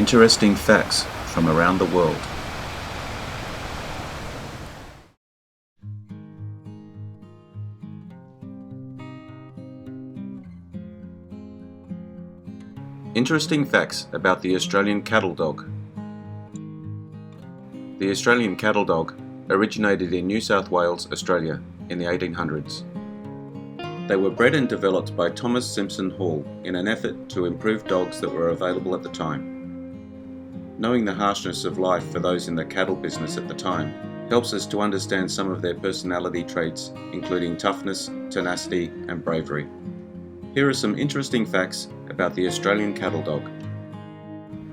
Interesting facts from around the world. Interesting facts about the Australian cattle dog. The Australian cattle dog originated in New South Wales, Australia in the 1800s. They were bred and developed by Thomas Simpson Hall in an effort to improve dogs that were available at the time. Knowing the harshness of life for those in the cattle business at the time helps us to understand some of their personality traits, including toughness, tenacity, and bravery. Here are some interesting facts about the Australian cattle dog.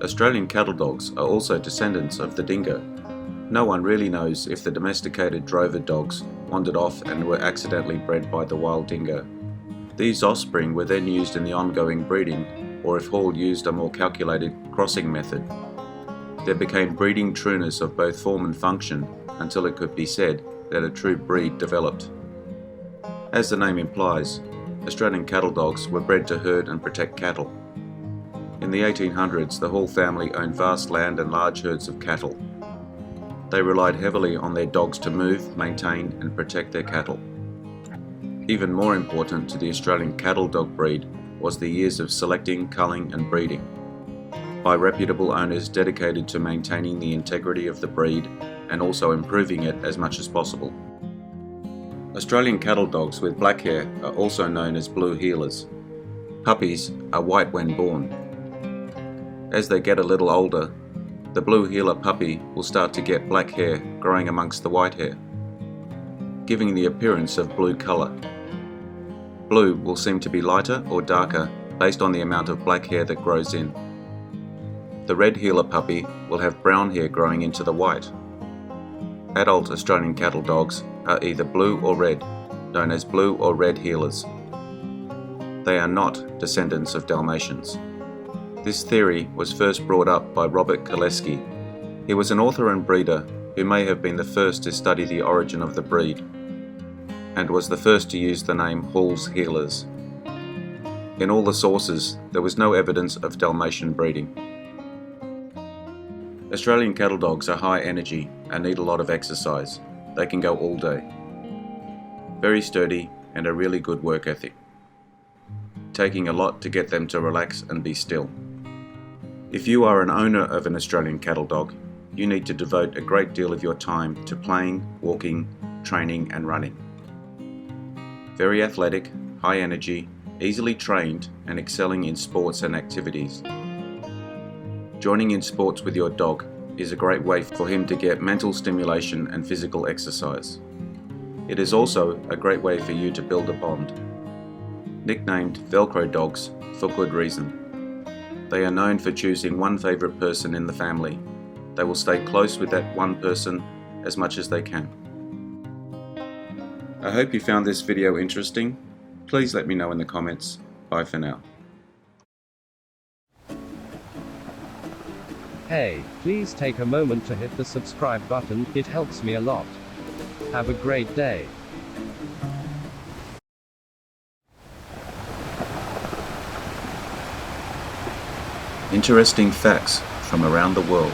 Australian cattle dogs are also descendants of the dingo. No one really knows if the domesticated drover dogs wandered off and were accidentally bred by the wild dingo. These offspring were then used in the ongoing breeding, or if Hall used a more calculated crossing method. There became breeding trueness of both form and function until it could be said that a true breed developed. As the name implies, Australian cattle dogs were bred to herd and protect cattle. In the 1800s, the Hall family owned vast land and large herds of cattle. They relied heavily on their dogs to move, maintain, and protect their cattle. Even more important to the Australian cattle dog breed was the years of selecting, culling, and breeding by reputable owners dedicated to maintaining the integrity of the breed and also improving it as much as possible. Australian cattle dogs with black hair are also known as blue heelers. Puppies are white when born. As they get a little older, the blue heeler puppy will start to get black hair growing amongst the white hair, giving the appearance of blue colour. Blue will seem to be lighter or darker based on the amount of black hair that grows in. The red heeler puppy will have brown hair growing into the white. Adult Australian cattle dogs are either blue or red, known as blue or red heelers. They are not descendants of Dalmatians. This theory was first brought up by Robert Koleski. He was an author and breeder who may have been the first to study the origin of the breed, and was the first to use the name Hall's Heelers. In all the sources, there was no evidence of Dalmatian breeding. Australian cattle dogs are high energy and need a lot of exercise. They can go all day. Very sturdy and a really good work ethic, taking a lot to get them to relax and be still. If you are an owner of an Australian cattle dog, you need to devote a great deal of your time to playing, walking, training and running. Very athletic, high energy, easily trained and excelling in sports and activities. Joining in sports with your dog is a great way for him to get mental stimulation and physical exercise. It is also a great way for you to build a bond. Nicknamed Velcro dogs for good reason. They are known for choosing one favourite person in the family. They will stay close with that one person as much as they can. I hope you found this video interesting. Please let me know in the comments. Bye for now. Hey, please take a moment to hit the subscribe button, it helps me a lot. Have a great day. Interesting facts from around the world.